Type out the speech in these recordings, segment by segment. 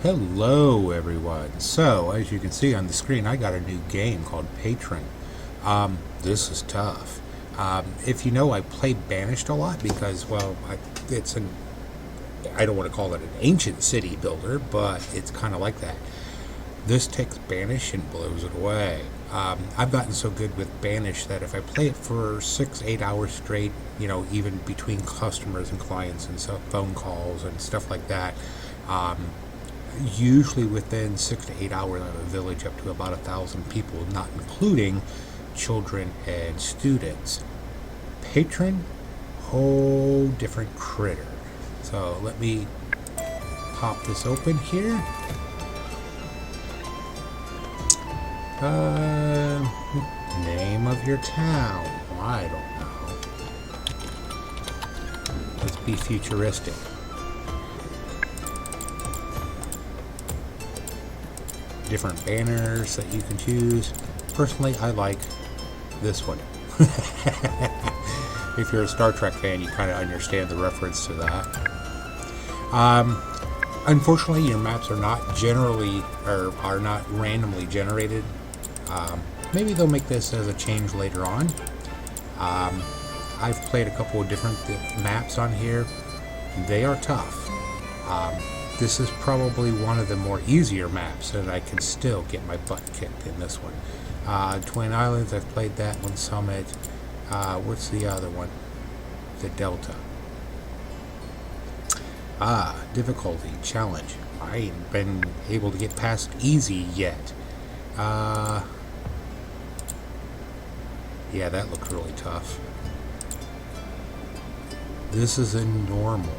Hello everyone. So as you can see on the screen, I got a new game called Patron. This is tough. If you know, I play Banished a lot because, well, I don't want to call it an ancient city builder, but it's kind of like that. This takes Banish and blows it away. I've gotten so good with Banish that if I play it for 6-8 hours straight, even between customers and clients and so phone calls and stuff like that, usually within 6 to 8 hours I have a village up to about 1,000 people, not including children and students. Patron, whole different critter. So let me pop this open here. Name of your town, I don't know. Let's be futuristic. Different banners that you can choose. Personally, I like this one. If you're a Star Trek fan, you kind of understand the reference to that. Unfortunately, your maps are not generally or are not randomly generated. Maybe they'll make this as a change later on. I've played a couple of different maps on here. They are tough. This is probably one of the more easier maps, and I can still get my butt kicked in this one. Twin Islands, I've played that one. Summit. What's the other one? The Delta. Difficulty, challenge. I ain't been able to get past easy yet. Yeah, that looked really tough. This is a normal.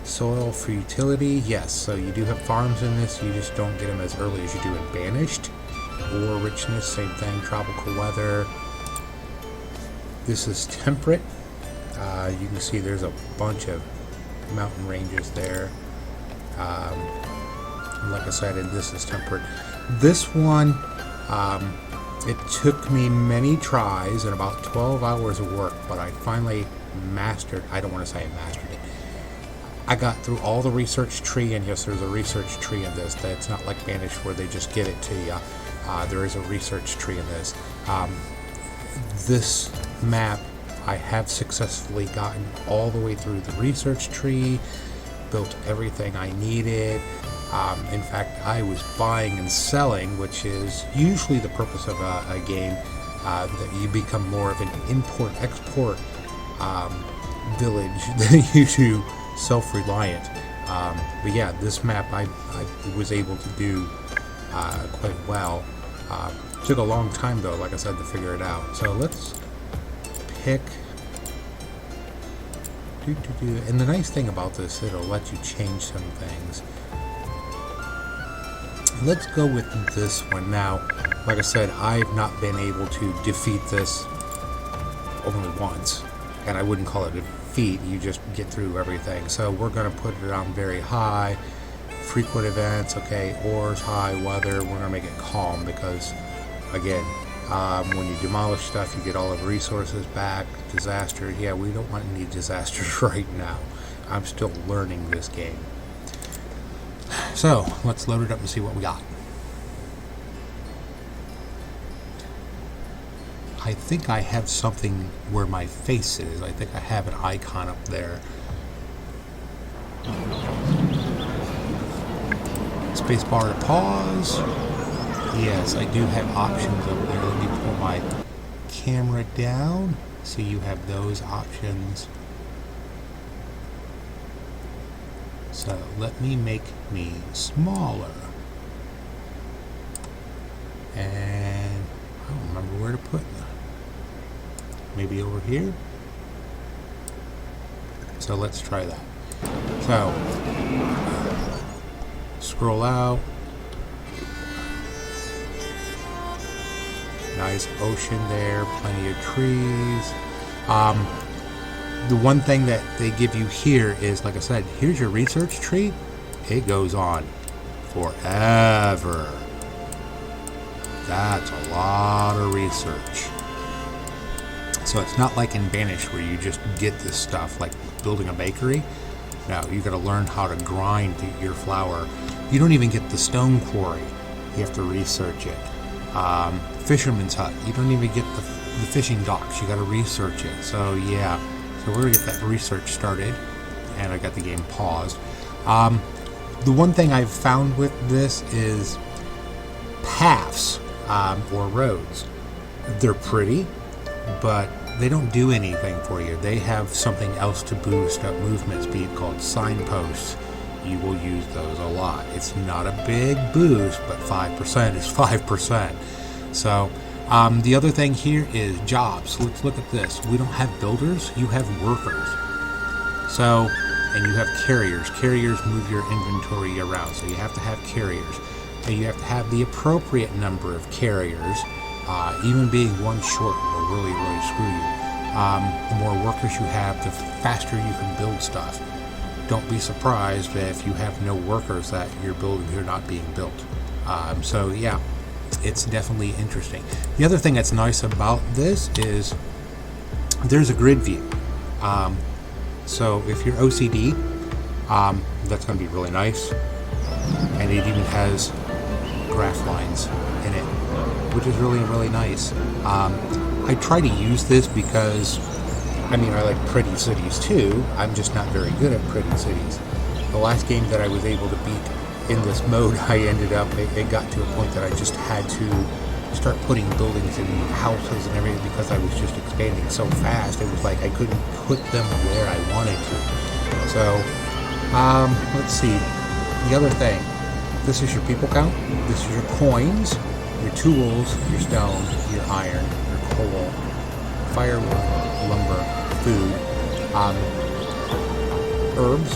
Soil fertility, yes, so you do have farms in this, you just don't get them as early as you do in Banished. Ore richness, same thing, tropical weather. This is temperate. You can see there's a bunch of mountain ranges there. Like I said, and this is temperate. This one, it took me many tries and about 12 hours of work, but I finally mastered, I don't want to say I mastered it. I got through all the research tree, and yes, there's a research tree in this. That's not like Banished where they just give it to you. There is a research tree in this. This map, I have successfully gotten all the way through the research tree, built everything I needed. In fact, I was buying and selling, which is usually the purpose of a game, that you become more of an import-export village than you do self-reliant. But yeah, this map I was able to do quite well. Took a long time though, like I said, to figure it out. So let's pick. And the nice thing about this, it'll let you change some things. Let's go with this one. Now, like I said, I've not been able to defeat this only once, and I wouldn't call it a defeat, you just get through everything. So we're going to put it on very high. Frequent events, okay, ores, high, weather, we're going to make it calm because, again, when you demolish stuff, you get all of the resources back. Disaster, yeah, we don't want any disasters right now. I'm still learning this game. So, let's load it up and see what we got. I think I have something where my face is. I think I have an icon up there. Spacebar to pause. Yes, I do have options over there. Let me pull my camera down so you have those options. So let me make me smaller. And I don't remember where to put them. Maybe over here? So let's try that. So, scroll out. Nice ocean there, plenty of trees. The one thing that they give you here is, like I said, here's your research tree. It goes on forever. That's a lot of research. So it's not like in Banished where you just get this stuff, like building a bakery. No, you got to learn how to grind your flour. You don't even get the stone quarry. You have to research it. Fisherman's hut. You don't even get the fishing docks. You got to research it. So yeah, so we're gonna get that research started, and I got the game paused. The one thing I've found with this is paths or roads. They're pretty, but they don't do anything for you. They have something else to boost up movement speed called signposts. You will use those a lot. It's not a big boost, but 5% is 5%. So the other thing here is jobs. Let's look at this. We don't have builders, you have workers. So, and you have carriers. Carriers move your inventory around, so you have to have carriers. And you have to have the appropriate number of carriers. Even being one short will really, really screw you. The more workers you have, the faster you can build stuff. Don't be surprised if you have no workers that your buildings are not being built. So yeah, it's definitely interesting. The other thing that's nice about this is there's a grid view. So if you're OCD, that's going to be really nice. And it even has graph lines in it, which is really, really nice. I try to use this because, I mean, I like pretty cities too. I'm just not very good at pretty cities. The last game that I was able to beat in this mode, I ended up, it got to a point that I just had to start putting buildings and houses and everything because I was just expanding so fast. It was like I couldn't put them where I wanted to. So, let's see. The other thing, this is your people count. This is your coins, your tools, your stone, your iron, your coal, firewood, lumber, food, herbs,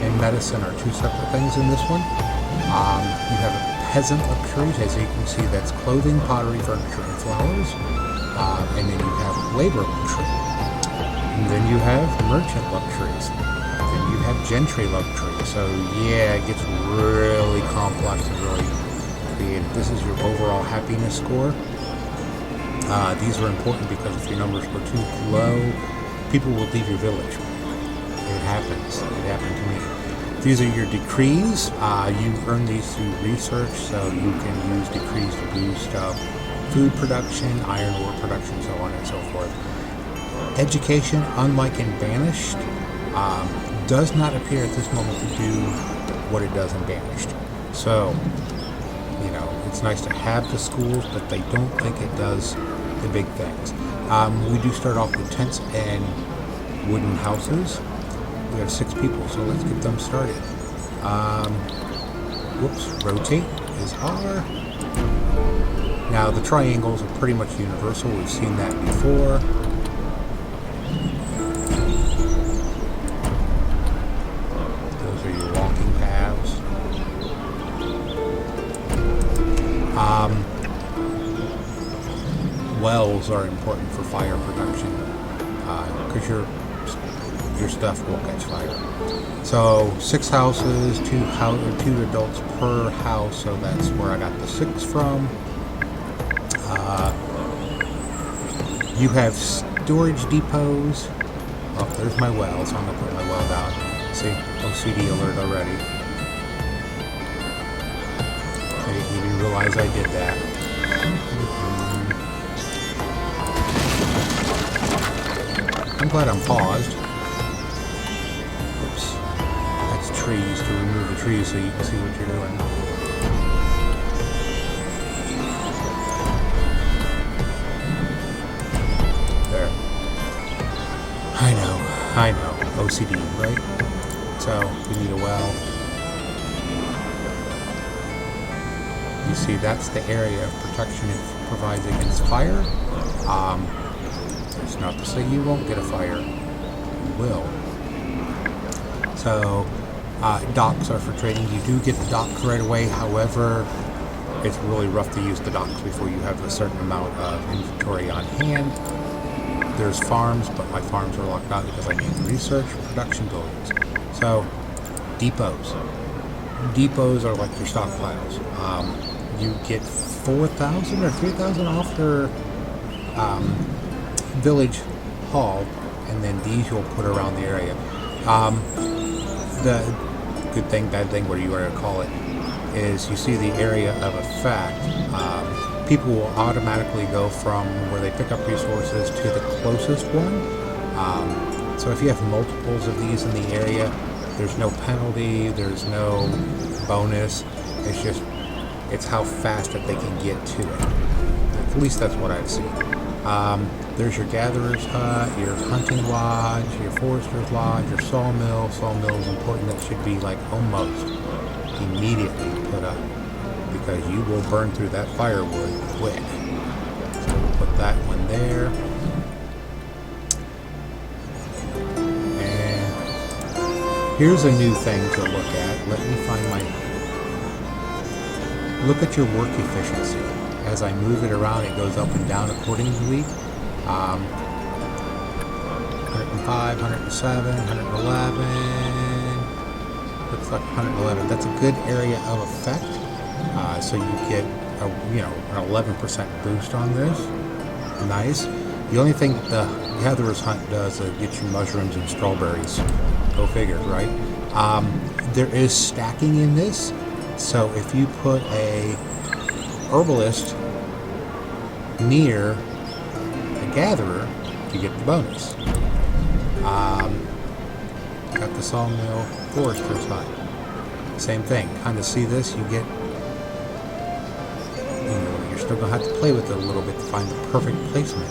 and medicine are two separate things in this one. You have peasant luxuries, as you can see, that's clothing, pottery, furniture, and flowers. And then you have labor luxury. And then you have merchant luxuries. Then you have gentry luxury. So yeah, it gets really complex and really creative. This is your overall happiness score. These are important because if your numbers were too low, people will leave your village. It happens. It happened to me. These are your decrees. You earn these through research, so you can use decrees to boost food production, iron ore production, so on and so forth. Education, unlike in Banished, does not appear at this moment to do what it does in Banished. So, you know, it's nice to have the schools, but they don't think it does the big things. We do start off with tents and wooden houses. We have 6 people, so let's get them started. Rotate is R. Now the triangles are pretty much universal. We've seen that before. Those are your walking paths. Wells are important for fire production because your stuff will catch fire. So 6 houses, 2 adults per house, so that's where I got the 6 from. You have storage depots. Oh, there's my well, so I'm gonna put my well down. See, OCD alert already. I didn't even realize I did that. I'm glad I'm paused. Oops. That's trees, to remove the trees so you can see what you're doing. There. I know. OCD, right? So, we need a well. You see, that's the area of protection it provides against fire. It's not to say you won't get a fire. You will. So, docks are for trading. You do get the docks right away. However, it's really rough to use the docks before you have a certain amount of inventory on hand. There's farms, but my farms are locked out because I need research production buildings. So, depots. Depots are like your stockpiles. You get 4,000 or 3,000 off your village hall, and then these you'll put around the area. the good thing, bad thing, what do you want to call it, is you see the area of effect. People will automatically go from where they pick up resources to the closest one. So if you have multiples of these in the area, there's no penalty, there's no bonus. It's how fast that they can get to it. At least that's what I've seen. There's your gatherer's hut, your hunting lodge, your forester's lodge, your sawmill. Sawmill is important. That should be like almost immediately put up, because you will burn through that firewood quick. So we'll put that one there. And here's a new thing to look at. Let me find look at your work efficiency. As I move it around, it goes up and down accordingly. 105, 107, 111. Looks like 111. That's a good area of effect. So you get an 11% boost on this. Nice. The only thing the gatherer's hunt does is get you mushrooms and strawberries. Go figure, right? There is stacking in this. So if you put a herbalist near a gatherer, you get the bonus. Got the sawmill, forester's hut. Same thing. Kind of see this, you get, you're still gonna have to play with it a little bit to find the perfect placement.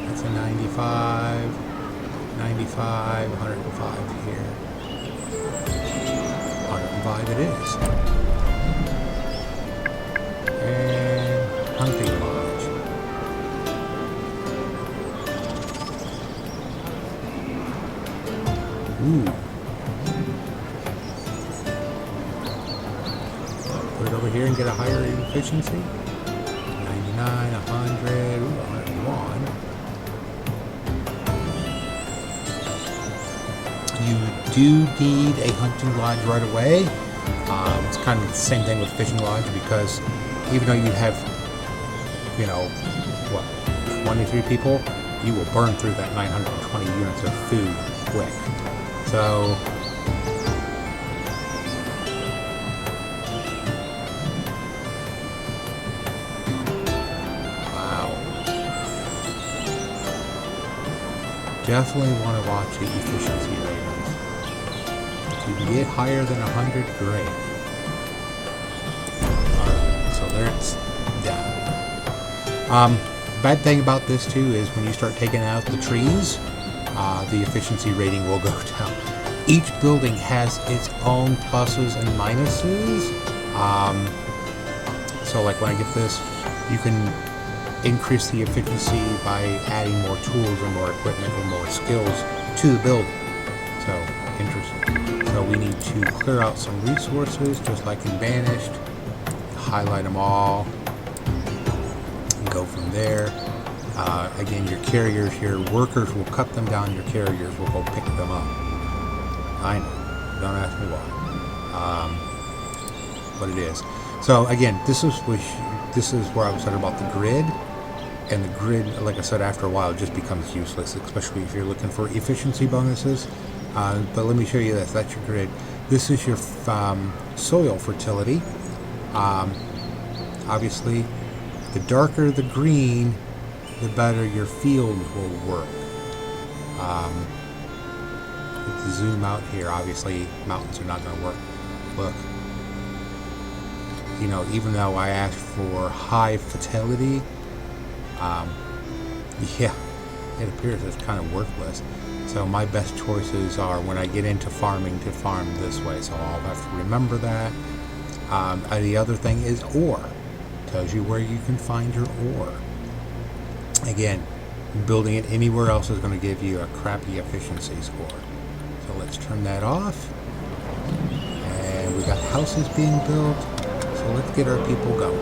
That's a 95, 105 here. 105 it is. And hunting lodge. Ooh. Put it over here and get a higher efficiency. 99, 100, ooh, 101. You do need a hunting lodge right away. It's kind of the same thing with fishing lodge, because even though you have, 23 people, you will burn through that 920 units of food quick. So, wow. Definitely want to watch the efficiency ratings. If you can get higher than 100, great. So there's, yeah. Bad thing about this too is when you start taking out the trees, the efficiency rating will go down. Each building has its own pluses and minuses. So like when I get this, you can increase the efficiency by adding more tools or more equipment or more skills to the building. So, interesting. So we need to clear out some resources, just like in Banished. Highlight them all. And go from there. Again, your carriers, your workers will cut them down, your carriers will go pick them up. I know. Don't ask me why. But it is. So again, this is where I was talking about the grid. And the grid, like I said, after a while, it just becomes useless, especially if you're looking for efficiency bonuses. But let me show you this. That's your grid. This is your soil fertility. Obviously, the darker the green, the better your field will work. If you zoom out here, obviously mountains are not going to work. Look, even though I asked for high fertility, yeah, it appears it's kind of worthless. So my best choices are when I get into farming to farm this way. So I'll have to remember that. The other thing is ore. Tells you where you can find your ore. Again, building it anywhere else is going to give you a crappy efficiency score. So let's turn that off. And we got houses being built. So let's get our people going.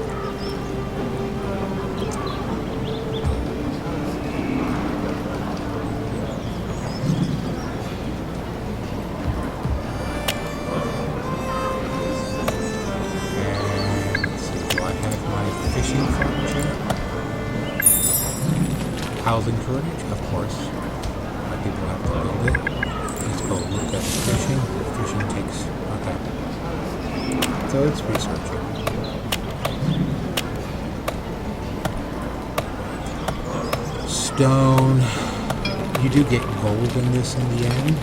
Housing shortage, of course. My people have to build it. Let's go look at So it's researching. Stone. You do get gold in this in the end.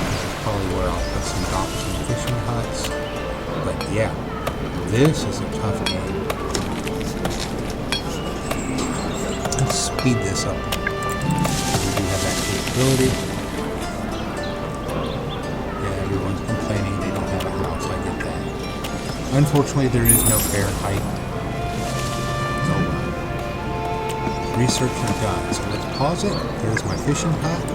This is probably where I'll put some docks and fishing huts. But yeah, this is a tough game. Let's speed this up. We do have that capability. Yeah, everyone's complaining they don't have a house. I get that. Unfortunately, there is no fair height. Research is done. So let's pause it. There's my fishing hut.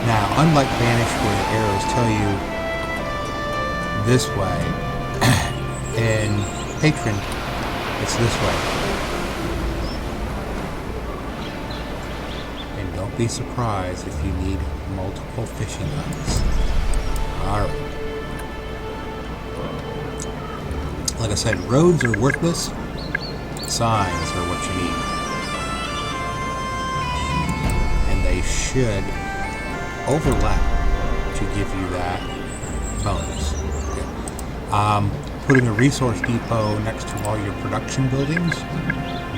Now, unlike Banished where the arrows tell you this way, in Patron, it's this way. And don't be surprised if you need multiple fishing huts. Alright. Like I said, roads are worthless. Signs are what you need. And they should overlap to give you that bonus. Okay. Putting a resource depot next to all your production buildings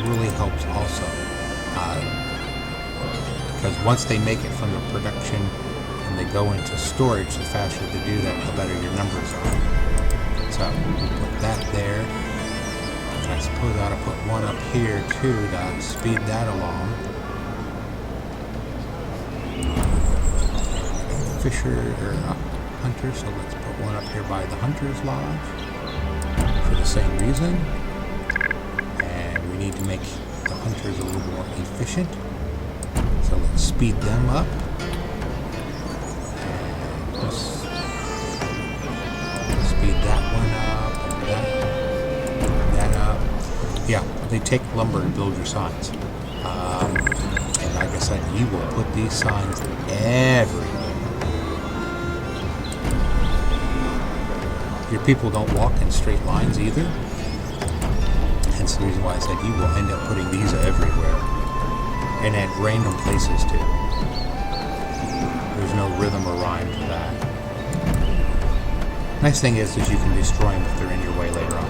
really helps also. Because once they make it from the production and they go into storage, the faster they do that, the better your numbers are. So we'll put that there. I suppose I ought to put one up here too to speed that along. Fisher or hunter, so let's put one up here by the hunter's lodge for the same reason. And we need to make the hunters a little more efficient, so let's speed them up. And let's speed that one up and that. Yeah, they take lumber to build your signs. And like I said, you will put these signs everywhere. Your people don't walk in straight lines either. Hence the reason why I said you will end up putting these everywhere. And at random places too. There's no rhythm or rhyme to that. Nice thing is you can destroy them if they're in your way later on.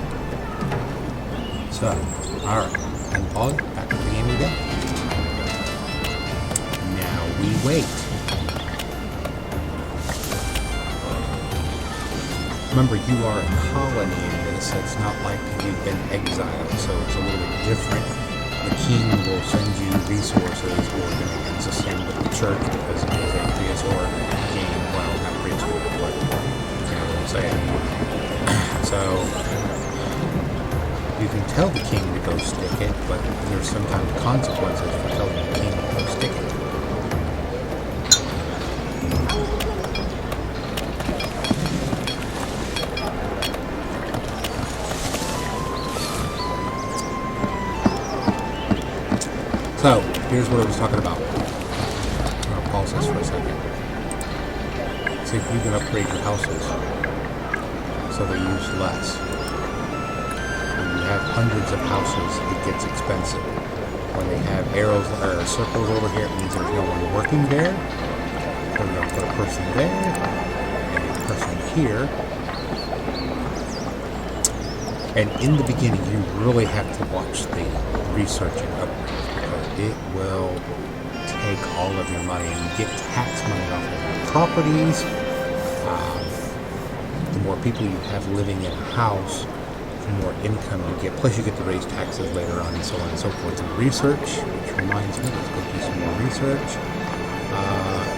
So, alright, and pause, back to the game we go. Now we wait. Remember, you are a colony in this, it's not like you've been exiled, so it's a little bit different. The king will send you resources, or it's the same with the church, because it is a prehistoric game. Well, not prehistoric, but you know what I'm saying. So, you can tell the king to go stick it, but there's sometimes consequences for telling the king to go stick it. So, here's what I was talking about. I'm going to pause this for a second. See if you can upgrade your houses so they use less. Have hundreds of houses, it gets expensive. When they have arrows or circles over here, it means there's no one working there. We're going to put a person there and a person here. And in the beginning, you really have to watch the research and upgrades, because it will take all of your money, and you get tax money off of your properties. The more people you have living in a house, the more income you get. Plus you get to raise taxes later on, and so on and so forth. And research, which reminds me, let's go do some more research.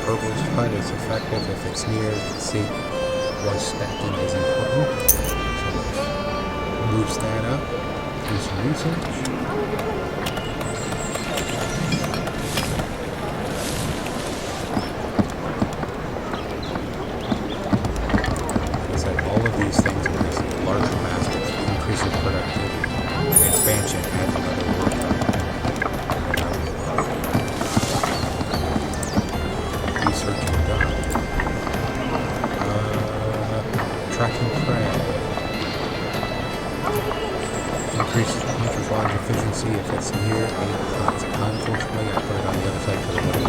Herbal's cut is effective if it's near. Let's see, one stacking is important. So let's boost that up. Do some research. Like I said, all of these things are just larger baskets, increasing productivity, and expansion adds another work. Research done. Tracking prey. Increases the hunter's large efficiency if it's near a plant. Unfortunately, I put it on the other side because I want to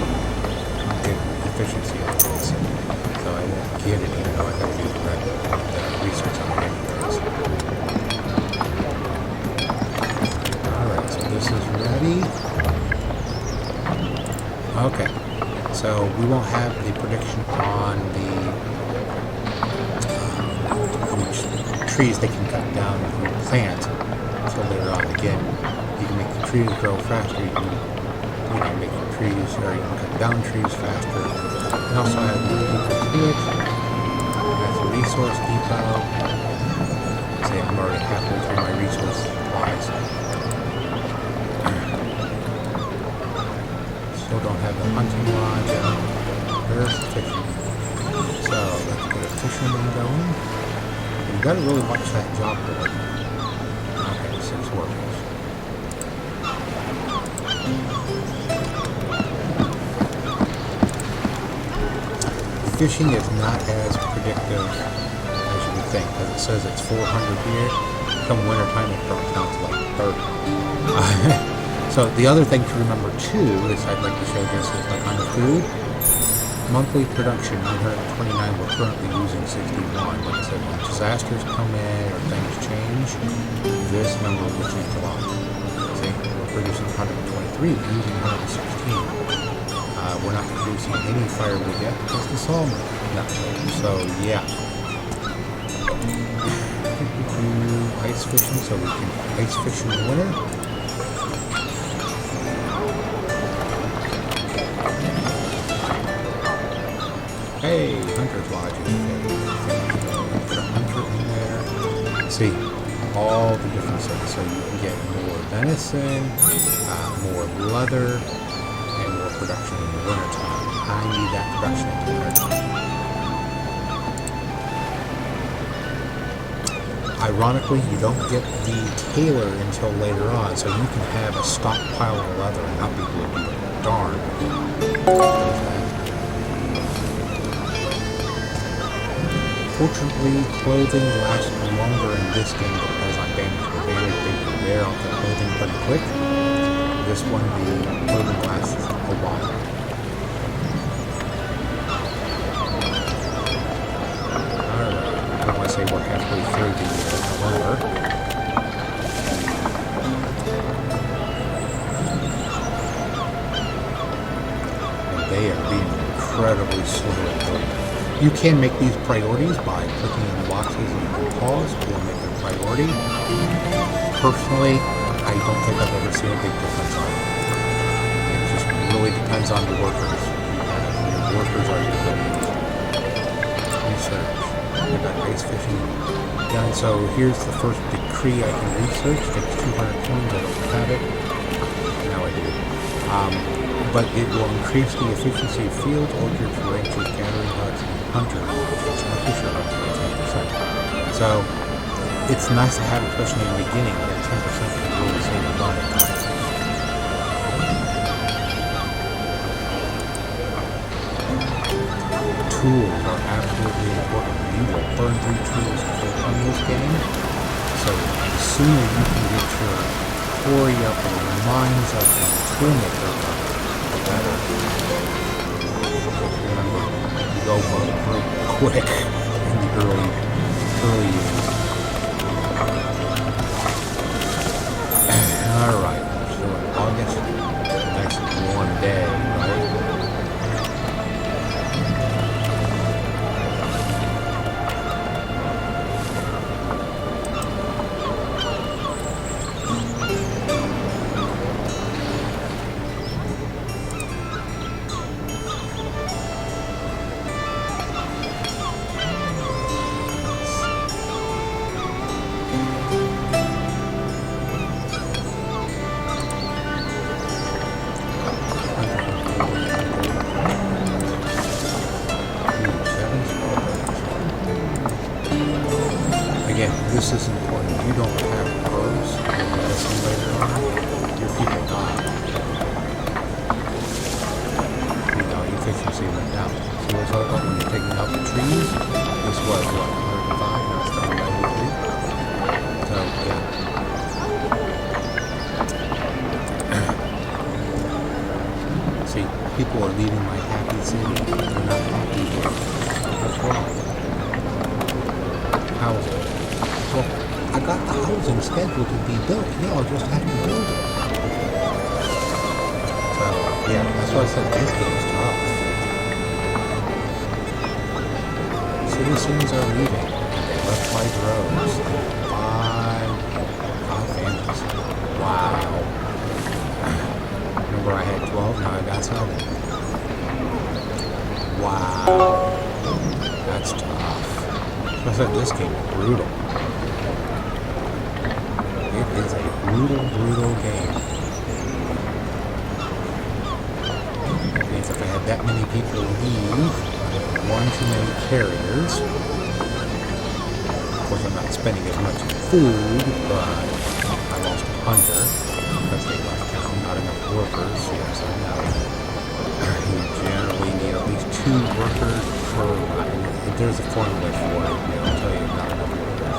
get efficiency out of this. So I won't get it, even though I gotta do the research on it anyways. Alright, so this is ready. Okay, so we won't have a prediction on the how much trees they can cut down and plant until later on. Again, you can make the trees grow faster, you can make the trees, or you can cut down trees faster. And also add more people to it. That's a resource depot. See, I'm already halfway through my resource supplies. Still don't have the hunting lodge out. Where's the fishing? So let's get a fisherman going. And you gotta really watch that job board. Okay, 6 workers. Fishing is not as predictive as you would think, because it says it's 400 here. Come wintertime, it drops down to like 30. So the other thing to remember too is I'd like to show this is like on the food. Monthly production 929, we're currently using 61. Like I said, when disasters come in or things change, this number will change a lot. See, we're producing 123, we're using 116. We're not producing any firewood yet because the sawmill not there. So yeah. Ice fishing, so we can ice fish in the winter. Hey, Hunter's Lodge is put a hunter in there. See, all the differences. So you can get more venison, more leather, and more production in the wintertime. I need that production in the wintertime. Ironically, you don't get the tailor until later on, so you can have a stockpile of leather and not be able to do a darn. Fortunately, clothing lasts longer in this game because I'm banished or banished. There, I'll get clothing pretty quick. This one, the clothing lasts a while. Alright, I don't want to say we're halfway through the lumber. And they are being incredibly slow at building. You can make these priorities by clicking in the boxes and you can pause or make it a priority. Personally, I don't think I've ever seen a big difference on it. It just really depends on the workers. Your workers are your buildings. Research. We got ice fishing done. So here's the first decree I can research. Takes 200 coins. I don't have it. Now I do. But it will increase the efficiency of fields, orchards, ranches, gathering huts, and hunter fisher huts by 10%. So it's nice to have, especially in the beginning, that 10% can really save a lot of time. Tools are absolutely important. You will burn through tools on this game. So the sooner you can get your quarry up and your mines up and your toolmaker up, the better. Remember, you go real quick in the early years. Alright, so in August, nice warm day, right? This is important. You don't have herbs or medicine later on, your people die. You know, efficiency went down. So we're talking about when you're taking out the trees. This was what, 105, now it's down to 93. So yeah. See, people are leaving my happy city. They're not happy here. What's wrong? scheduled to be built. Y'all just have to build it. So, yeah, that's why I said this game's tough. Citizens are leaving. They left by droves. Five families. Wow. Remember I had 12, now I got 7. Wow. That's tough. I said this game is brutal. It is a brutal game. It means if I had that many people leave, one too many carriers. Of course, I'm not spending as much food, but I lost a hunter because they left town. Not enough workers. Yes, I know. You generally need at least 2 workers per. There's a formula for it. I'll tell you, not enough workers.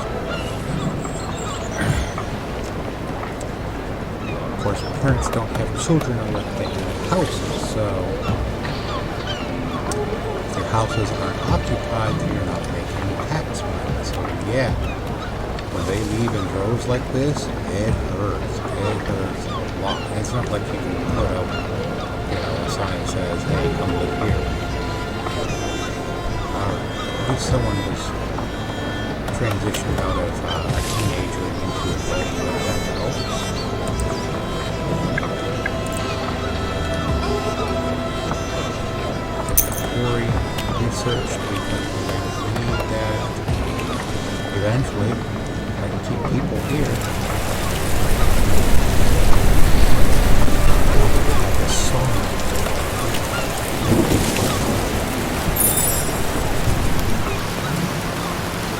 Of course, parents don't have children unless they have houses, so if your houses aren't occupied, you're not making tax money. So yeah, when they leave in droves like this, it hurts. It hurts a lot. It's not like you can put up, a sign that says, "Hey, come live here." At least someone was transitioned out of a teenager into adulthood. That helps. Research because we need that eventually. I can keep people here. Like a song.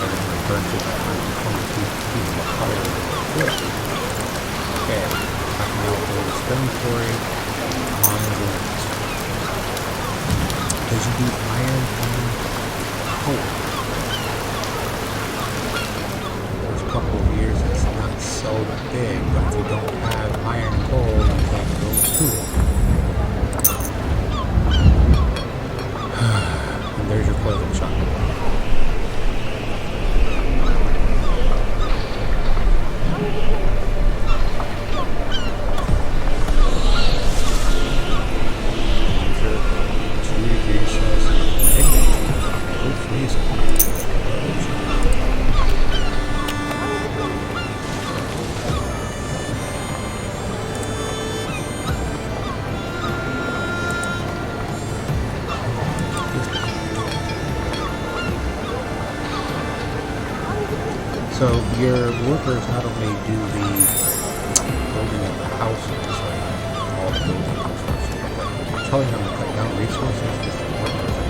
And then return to that 122 people higher than the okay, I can now build a stone quarry on the limits. Because you need iron and coal. There's a couple of years it's not so big, but if you don't have iron and coal, you can't go to it. And there's your clothing shop. So your workers not only do the building of the houses, all the building construction, but you're telling them to cut down resources because the workers are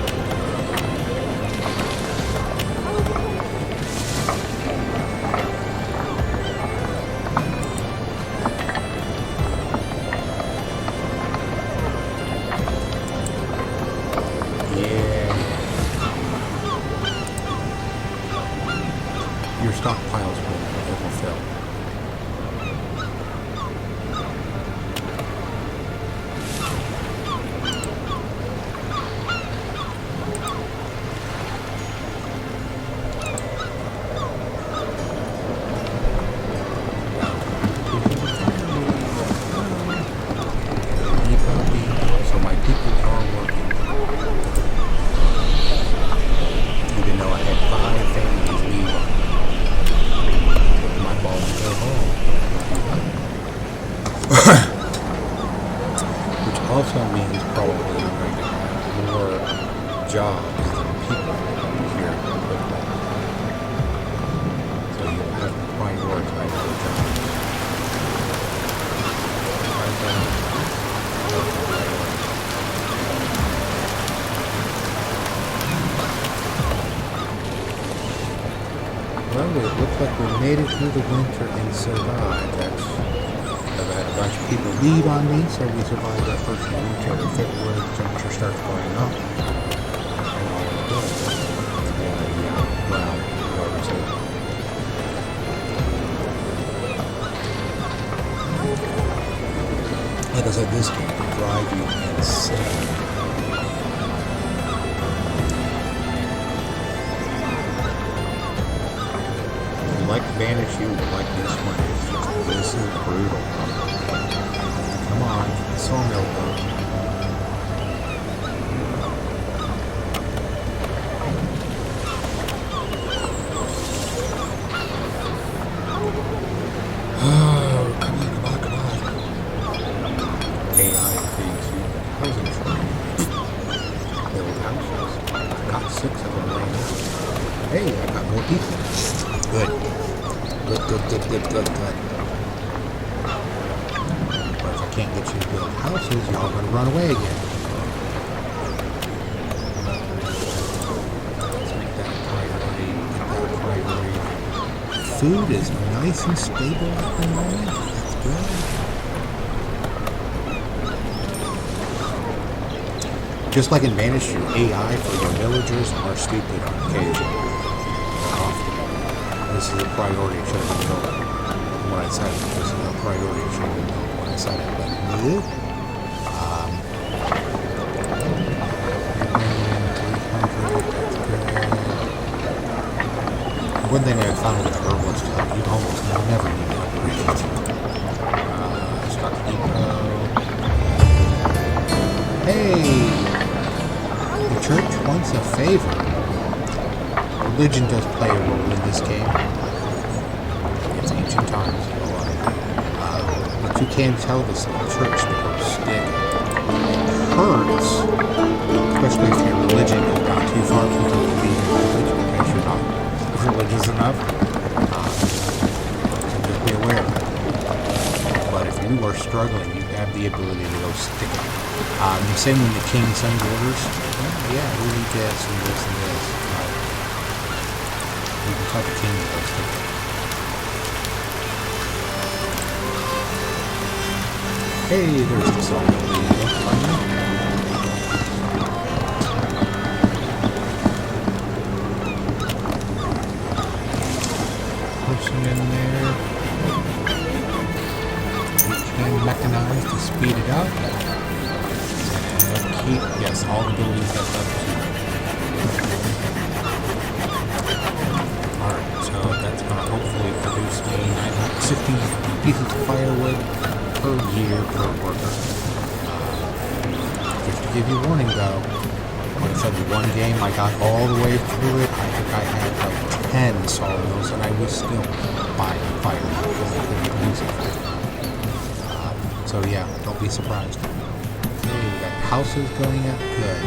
your stockpiles will fill. So my people are working. Even though I had 5 families leave. Which also means probably I'm going to have more jobs than people here quickly. So you'll have to prioritize your jobs. Well, it looks like we made it through the winter and survived. I've had a bunch of people leave on me, so we survived our first winter in February. The temperature starts going up. And all of this. Like I said, this game will drive you insane. like Banish, you will like this one. This is brutal. Come on, sawmill though. Oh, come on. AI crazy. Housing trade. Build houses. Got 6 of them laying out. Hey, I got more people. Good. Good. But if I can't get you to build houses, you're all going to run away again. Let's make that a priority. Food is nice and stable at the moment. That's good. Just like in Banished, your AI for your villagers are stupid on occasion. Often. This is a priority. It should have been built when I said it. This is a priority. It should have been built when I said it. But one thing I found with the herbalist, you almost never need to upgrade it. Stock depot. Hey! The church wants a favor. Religion does play a role in this game. It's ancient times. But you can't tell the church stick. It hurts. Especially if your religion goes down too far from the religion, because you're not religious enough. So just be aware of it. But if you are struggling, you have the ability to go stick it. Same when the king sends orders. Yeah, we need this and this and this. You can tell the king to go stick it. Hey, there's the song. Person in there. We can mechanize to speed it up. Yes, all the buildings have level 2. Alright, so that's going to hopefully produce me 960 pieces of firewood per year per worker. Just to give you a warning though, like I said, the one game I got all the way through it, I think I had like 10 sawmills and I was still buying firewood because I couldn't produce it. So yeah, don't be surprised. Houses going up good.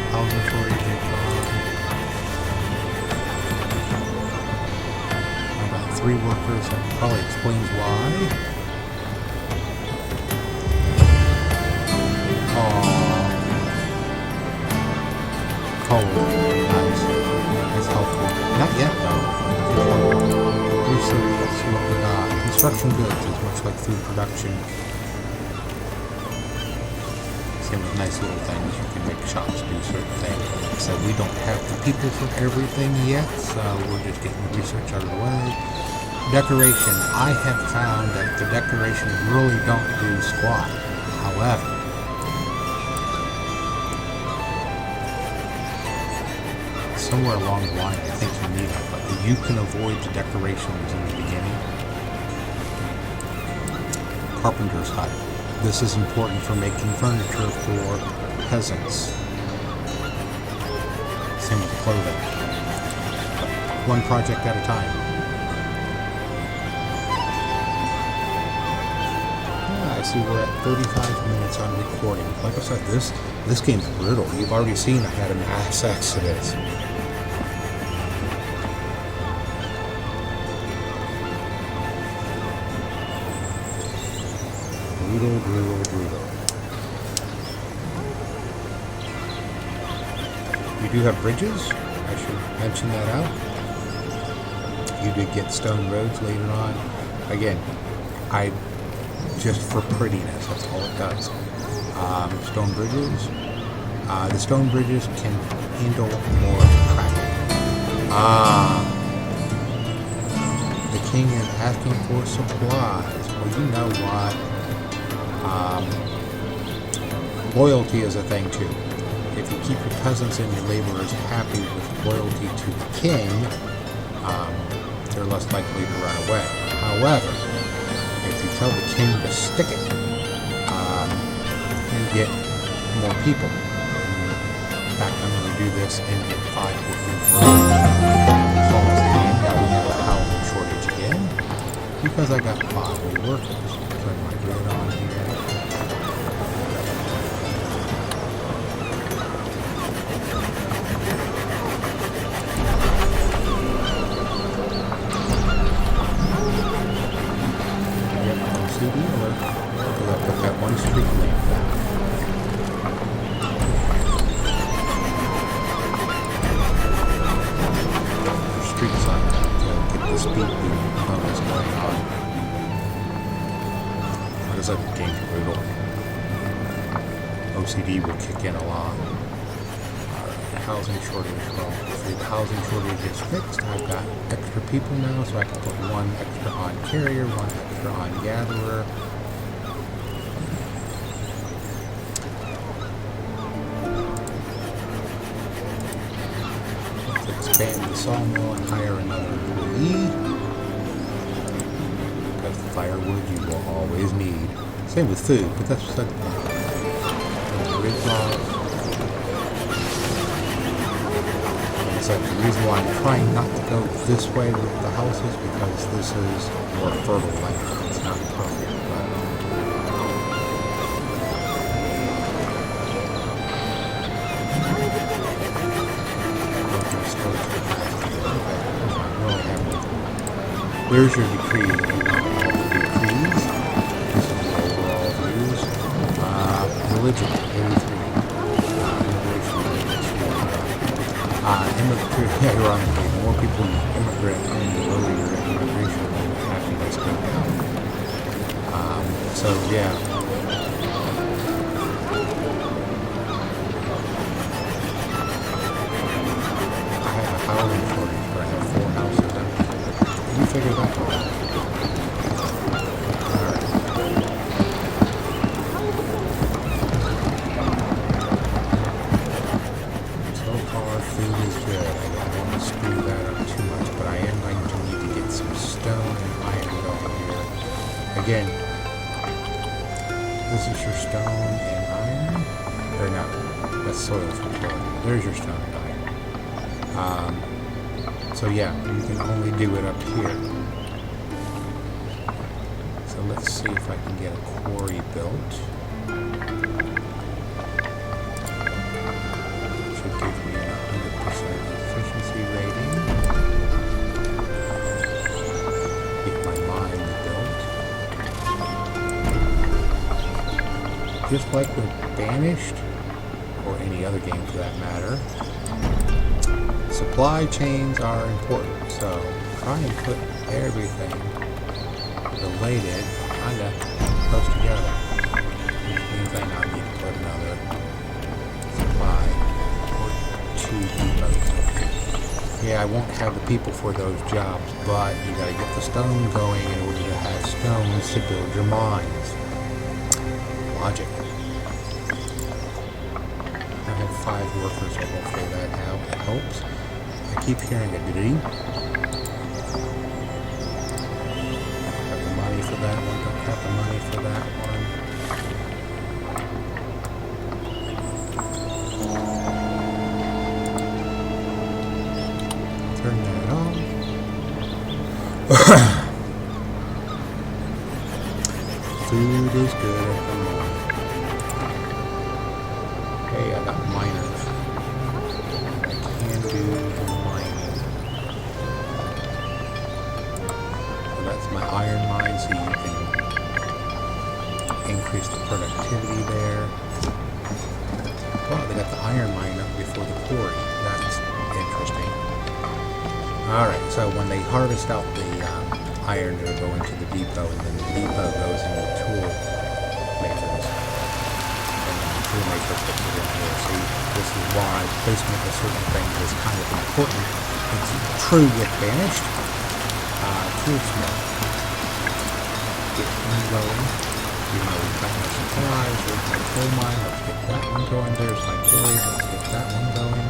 Housing shortage is gone. I got 3 workers. That probably explains why. Cold. Nice. That's helpful. Not yet though. Research. Let's see what we got. Construction goods is much like food production. Same with nice little things. You can make shops do certain things. Like I said, we don't have the people for everything yet, so we're just getting the research out of the way. Decoration. I have found that the decorations really don't do squat. However, somewhere along the line, I think you need it, but you can avoid the decorations in the beginning. Carpenter's hut. This is important for making furniture for peasants. Same with clothing. One project at a time. Yeah, I see we're at 35 minutes on recording. Like I said, this game's brutal. You've already seen I had a mass exodus. Brutal. We do have bridges. I should mention that out. You did get stone roads later on. Again, just for prettiness, that's all it does. Stone bridges. The stone bridges can handle more traffic. The king is asking for supplies. Well, you know what? Loyalty is a thing too. If you keep your peasants and your laborers happy with loyalty to the king, they're less likely to run away. However, if you tell the king to stick it, you get more people. In fact, I'm going to do this and get 5 workers. Pause again. Now we have a housing shortage again because I got 5 new workers. Turn my grid on here. CD alert. Because I put that one street lamp down. Street sign to get the speed bonus going on. What is that? Game's brutal. OCD will kick in a lot. Alright, housing shortage. Well, see, the housing shortage is fixed. I've got extra people now, so I can put 1 extra on carrier, 1 extra on gatherer. Expand the sawmill and hire another employee. Because firewood you will always need. Same with food, but that's beside the point. Grid laws. Like I said, the reason why I'm trying not to go this way with the houses because this is more fertile land. It's not perfect, there's your decree. Decrees. This is the overall views. Religion, 83. Immigration, ironically, the more people you immigrant in, the lower your immigration rate, happiness go down. So, yeah. I have a housing shortage where I have 4 houses empty. You figure that out. Alright. So far, food is good. I don't want to screw that up too much, but I am going to need to get some stone and iron going here. Again, this is your stone and iron? Or no, that's soil fertility. There's your stone and iron. So yeah, you can only do it up here. So let's see if I can get a quarry built. Should give me a 100% efficiency rating. Get my mine built. Just like with Banished, or any other game for that matter, supply chains are important, so try and put everything related kind of close together, which means I now need to put another supply or 2 depots. Yeah, I won't have the people for those jobs, but you gotta get the stone going in order to have stones to build your mines. Logic. I have 5 workers, so hopefully that helps. I keep hearing a diddy. Have the money for that one, don't have the money for that one. Turn that on. Food is good at the moment. Hey, I got miners. I can do the mining. So that's my iron mine, so you can increase the productivity there. Oh, they got the iron mine up before the quarry. That's interesting. Alright, so when they harvest out the iron, it'll go into the depot, and then the depot goes into the tool makers. And then the tool maker puts it in here. See, this is why placement of certain things is kind of important. It's true with Banished. Toolsmith. Get one going. You know, we've got my supplies. There's my coal mine. Let's get that one going. There's my quarry. Let's get that one going.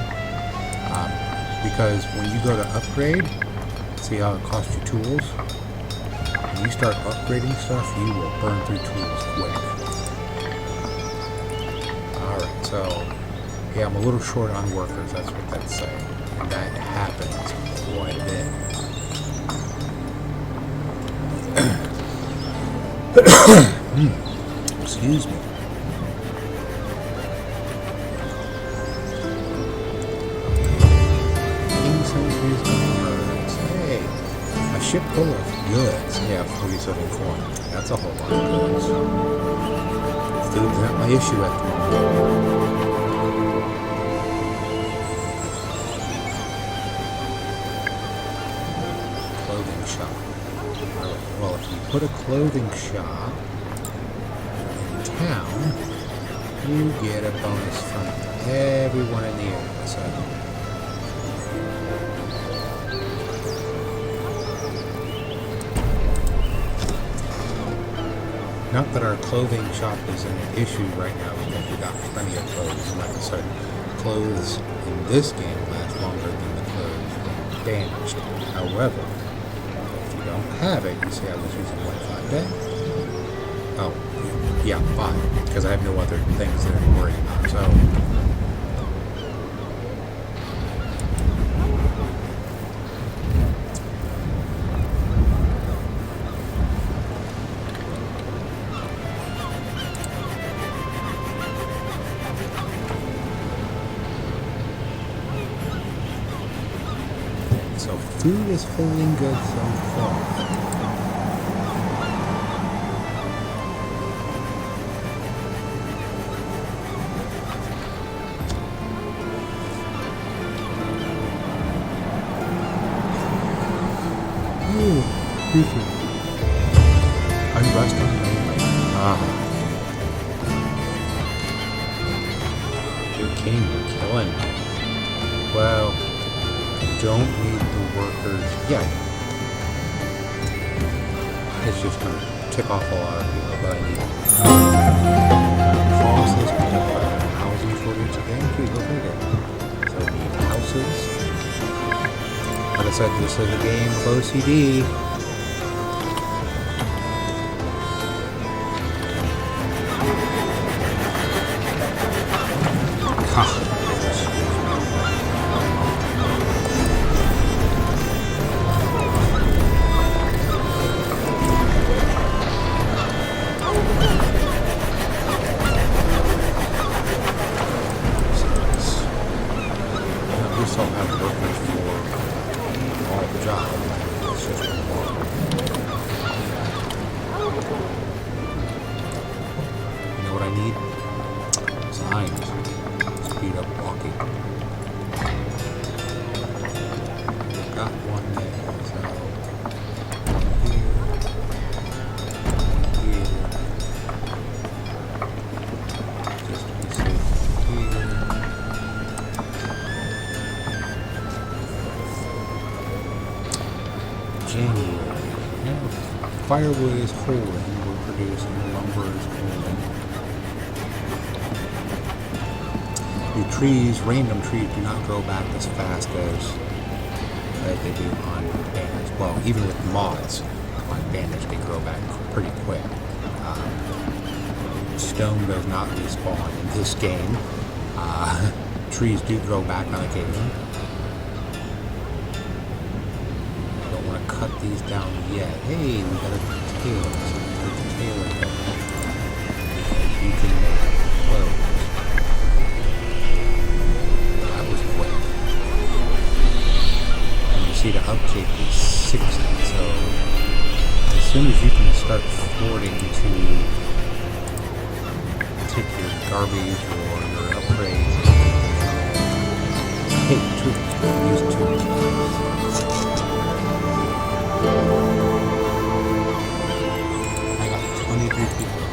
Because when you go to upgrade, See how it costs you tools? When you start upgrading stuff, you will burn through tools quick. Alright, so yeah, I'm a little short on workers, that's what that's saying. And that happens quite a bit. Excuse me. King Sentry's guards. Hey, a ship full of goods. Yeah, 47 corn. That's a whole lot of goods. Food's not my issue at the moment. Clothing shop. Alright, well, if you put a clothing shop town, you get a bonus from everyone in the area. So, not that our clothing shop is an issue right now because we got plenty of clothes. And like I said, clothes in this game last longer than the clothes from Banished. However, if you don't have it, you see I was using what, 5 day? Oh. Yeah, 5, because I have no other things that I'm worried about, so... So food is holding good so far. Unrest on mainland. You're king, you're killing me. Well, don't need the workers yet. It's just gonna tick off a lot of people, but I need them. Bosses, we have a housing shortage again. Please go figure. So we need houses. Like I said, this is a game of OCD. Firewood is holding, we're producing, lumber is holding. The trees, random trees, do not grow back as fast as they do on Banished. Well, even with mods on Banished, they grow back pretty quick. Stone does not respawn in this game. Trees do grow back on occasion. Cut these down yet. Hey, we got a tail. So we put the tail in there. You can make clothes. That was quick. And you see the uptake is 60. So as soon as you can start affording to take your garbage or your upgrades, hey, tools. Use tools. I got 23 people.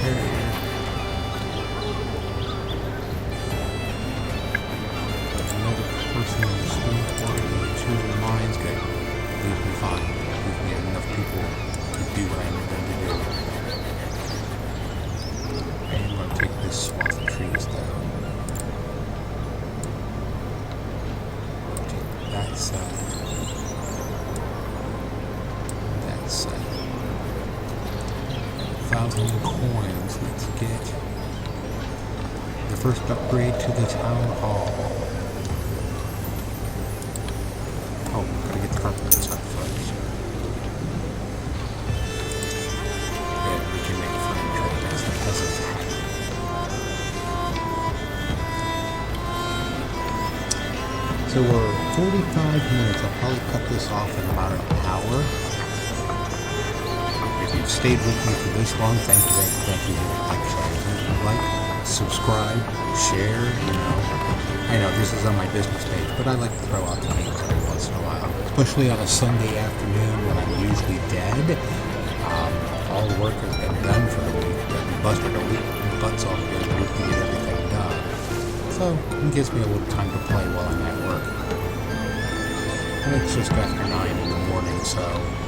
Carrier. Another person in the stone quarter with 2 in the mines. Good. We've been fine. We've made enough people to do what I need them to do. And I'm going to take this swath of trees down. Take that So that's 1,000 coins. Let's get the first upgrade to the town hall. Oh, gotta get the carpenters up first. Yeah, we can make furniture. That's the peasant's hat. So we're 45 minutes. I'll probably cut this off in about an hour. If you've stayed with me for this long, thank you. Like, subscribe, share, I know this is on my business page, but I like to throw out the names every once in a while. Especially on a Sunday afternoon when I'm usually dead. All the work has been done for the week. We busted our butts off here to get everything done. So it gives me a little time to play while I'm at work. And it's just after 9 in the morning, so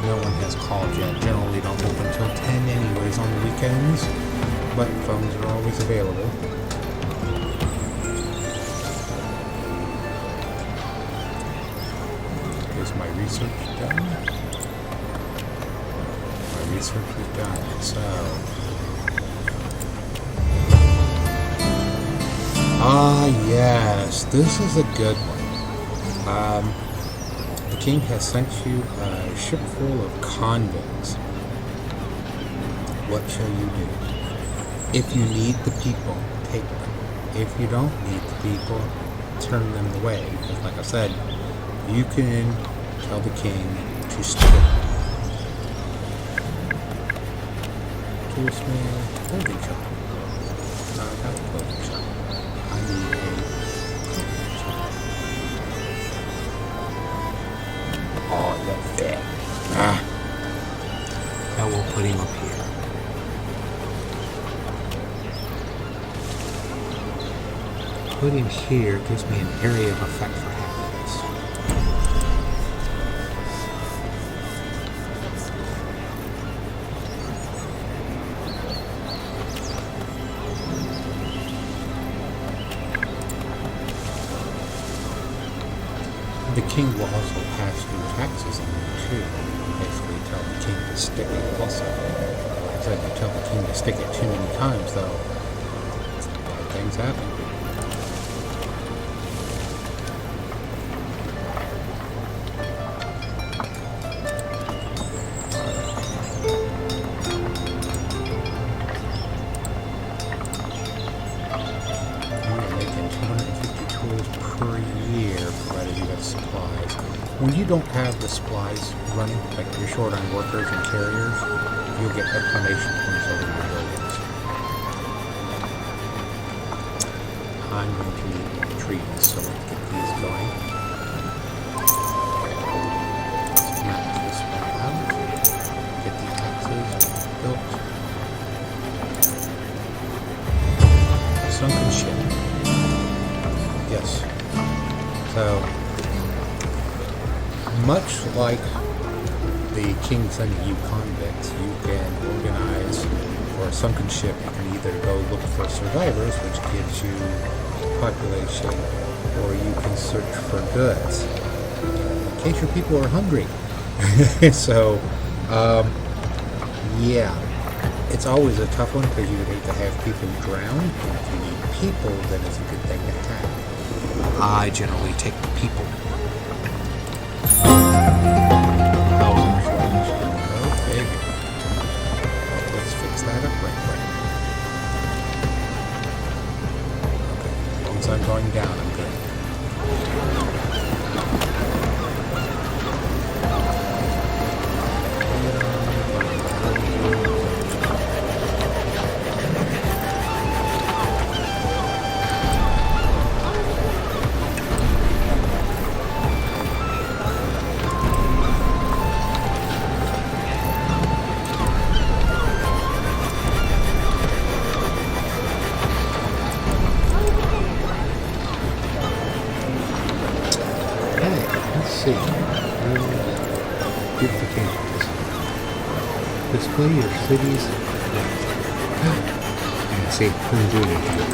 no one has called yet. Generally don't open until 10 anyways on the weekends, but phones are always available. Is my research done? My research is done, so... Ah, yes, this is a good one. The king has sent you a ship full of convicts. What shall you do? If you need the people, take them. If you don't need the people, turn them away. Because like I said, you can tell the king to stop. Toolsmith, clothing shop. Not a clothing shop. I need a clothing shop. Oh, that fit. Now we'll put him up here. Put him here gives me an area of effect for happiness. The king will also pass through taxes on you too. Basically tell the king to stick it also. Like I said, you tell the king to stick it too many times though, bad things happen. When you don't have the supplies running, like you're short on workers and carriers, you'll get reclamation points over your buildings. I'm going to need more trees, so let's get these going. Let's map this one out. Get the axes built. Sunken ship. Yes. So, much like the king sending you convicts, you can organize for a sunken ship. You can either go look for survivors, which gives you population, or you can search for goods in case your people are hungry. So, yeah, it's always a tough one because you would hate to have people drown. And if you need people, then it's a good thing to have. I generally take the people. Okay. Let's fix that up right quick. Okay. As long as I'm going down, I'm good. Beautifications. Display your city's and see, couldn't do anything.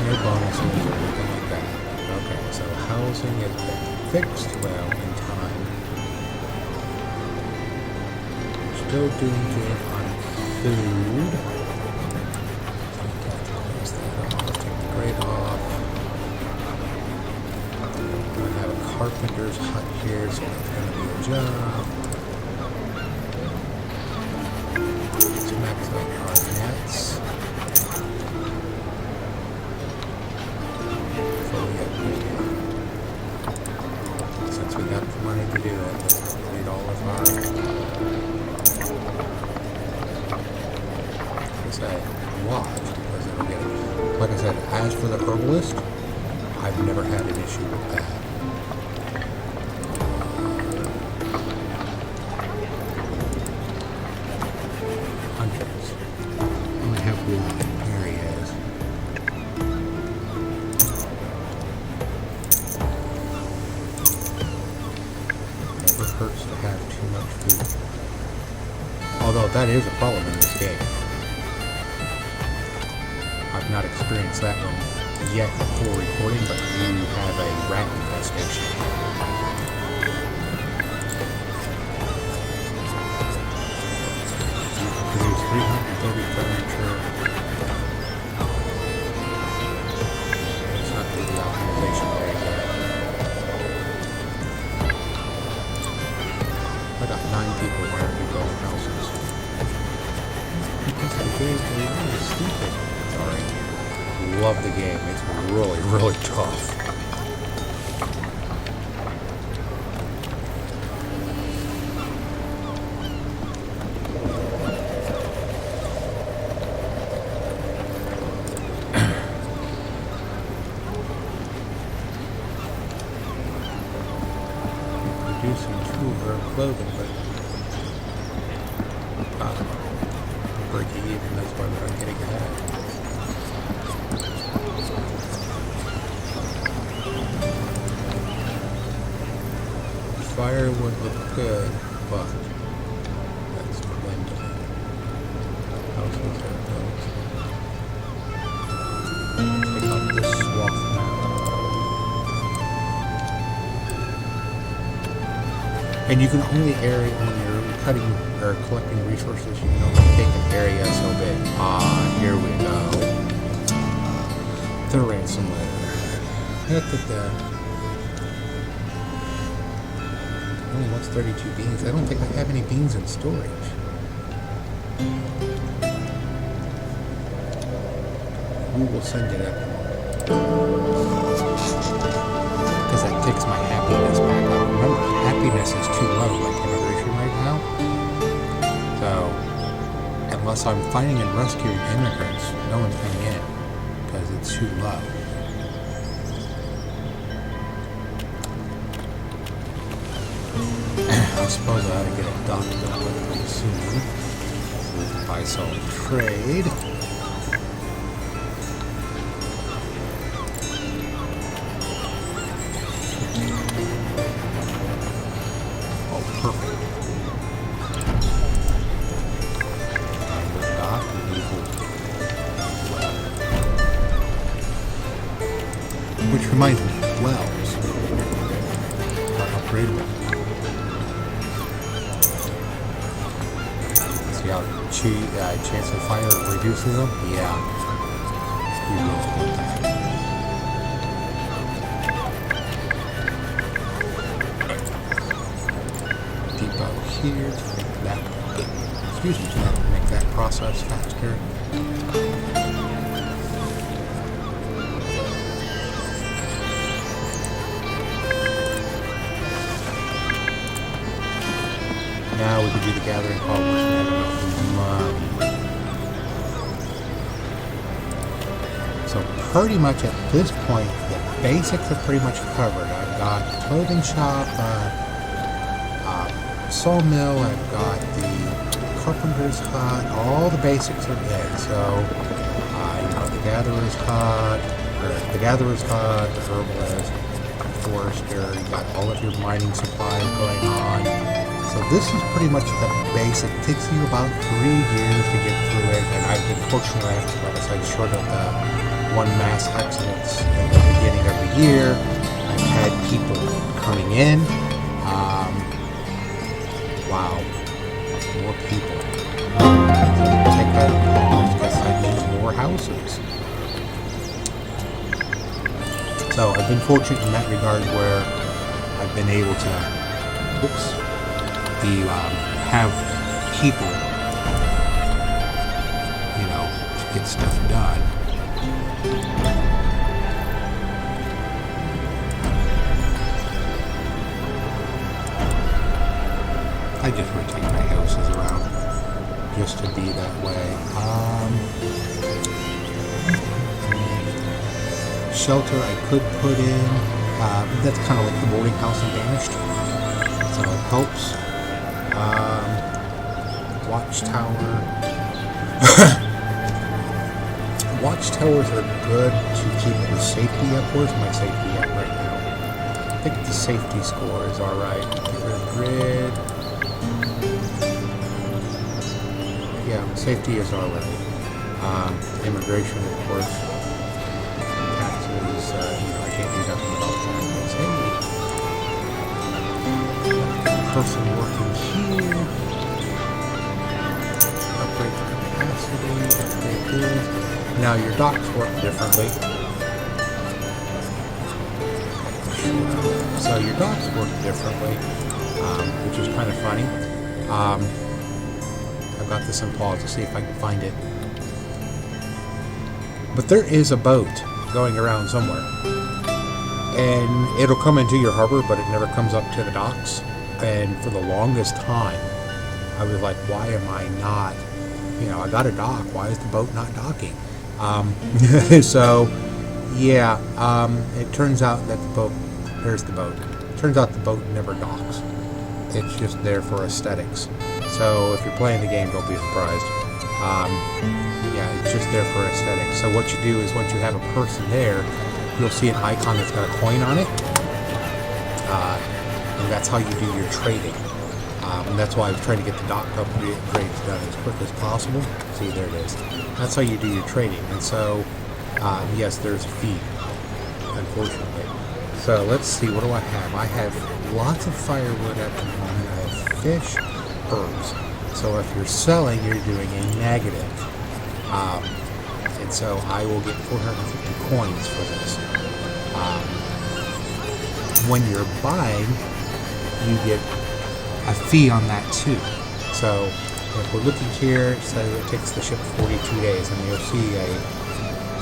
No bonuses or anything like that. Okay, so how housing has been fixed well in time. Still doing good on food. Take the grate off. I have a carpenter's hut here, so that's going to be a job. Let's max out our nets. Since we got the money to do it, let's complete all of our, like I said, watch, because it'll get, like I said, as for the herbalist, I've never had an issue with that. Hunters. Only have one. Here he is. Never hurts to have too much food. Although that is a problem in this game. I've not experienced that one yet before recording, but you have a rat infestation. You can produce 330 furniture. It's not through the optimization there yet. I got 9 people where we go in houses. Because the game is really stupid. Sorry. Love the game. It's really, really tough. Producing 2 herb clothing, but break even. That's why we're not getting ahead. Firewood look good, but that's dwindling. Houses are built. Pick up this swath now. And you can only area when you're cutting or collecting resources, you can only take an area so big. Here we go. The ransom letter. Only wants 32 beans. I don't think I have any beans in storage. We will send it up. Because that takes my happiness back. Remember, happiness is too low, like immigration right now. So, unless I'm finding and rescuing immigrants, no one's coming in. Because it's too low. I suppose I ought to get a doctor pretty soon. Buy, sell, and trade. Oh, perfect. Which reminds me, wells are upgradable. Chance of fire reduces them? Yeah. You will want that. Depot here to make that, excuse me, to make that process faster. Now we can do the gathering commerce. So pretty much at this point, the basics are pretty much covered. I've got the clothing shop, sawmill, I've got the carpenter's hut, all the basics are in. So, the gatherer's hut, the herbalist, forester, you got all of your mining supplies going on. So this is pretty much the basic. It takes you about 3 years to get through it, and I've been fortunate enough to, like I said, short of the one mass accidents at the beginning of the year. I've had people coming in. Wow, more people. Take that pause because that means more houses. So I've been fortunate in that regard where I've been able to, have people, get stuff done. I just rotate my houses around just to be that way. Shelter I could put in. That's kind of like the boarding house in Banished, so it helps. Watchtower. Watchtowers are good to keep the safety up. Where's my safety at right now? I think the safety score is alright. Get rid of grid. Yeah, safety is alright. Immigration, of course. Taxes, I can't do nothing about that. Hey, person working here. Upgrade the capacity, upgrade this. Now your docks work differently. So your docks work differently, which is kind of funny. I've got this in pause to see if I can find it. But there is a boat going around somewhere. And it'll come into your harbor, but it never comes up to the docks. And for the longest time, I was like, why am I not, I got a dock. Why is the boat not docking? So, yeah, it turns out that there's the boat. Turns out the boat never docks. It's just there for aesthetics. So if you're playing the game, don't be surprised. Yeah, it's just there for aesthetics. So what you do is once you have a person there, you'll see an icon that's got a coin on it. And that's how you do your trading. And that's why I was trying to get the dock upgrades done as quick as possible. See, there it is. That's how you do your trading. And so, yes, there's a fee, unfortunately. So let's see, what do I have? I have lots of firewood at the moment. I have fish, herbs. So if you're selling, you're doing a negative. And so I will get 450 coins for this. When you're buying, you get a fee on that too. So if we're looking here, it says it takes the ship 42 days, and you'll see a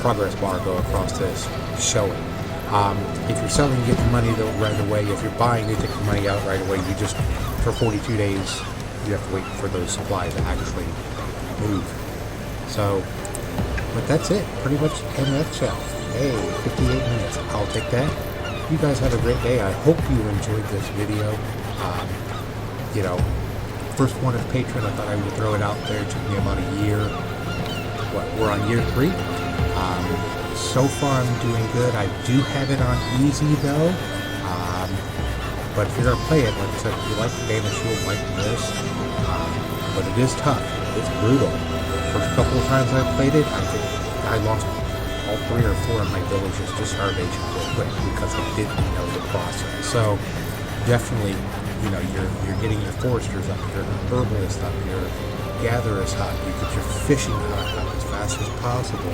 progress bar go across this showing. If you're selling, you get the money right away. If you're buying, they take the money out right away. You just, for 42 days, you have to wait for those supplies to actually move. So, but that's it, pretty much in a nutshell. Hey, 58 minutes, I'll take that. You guys have a great day. I hope you enjoyed this video. First one as Patron, I thought I would throw it out there. It took me about a year. We're on year 3. So far I'm doing good. I do have it on easy though. But if you're going to play it, like I said, if you like the Banished, you'll like this. But it is tough. It's brutal. The first couple of times I played it, I think I lost all 3 or 4 of my villages to starvation real quick because I didn't know the process. So definitely, you're getting your foresters up, your herbalists up, your gatherers hut, you get your fishing hut up as fast as possible.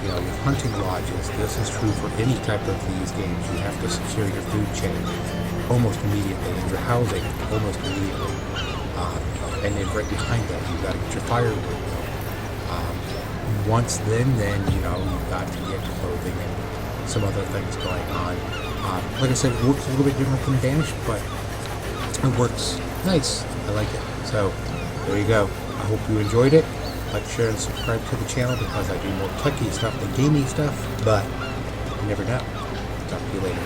Your hunting lodges. This is true for any type of these games. You have to secure your food chain almost immediately, and your housing almost immediately. And then right behind that, you've got to get your firewood. Once then you've got to get clothing and some other things going on. Like I said, it works a little bit different than Banished, but it works nice. I like it. So there you go. I hope you enjoyed it. Like, share, and subscribe to the channel because I do more techie stuff than gaming stuff, but you never know. Talk to you later.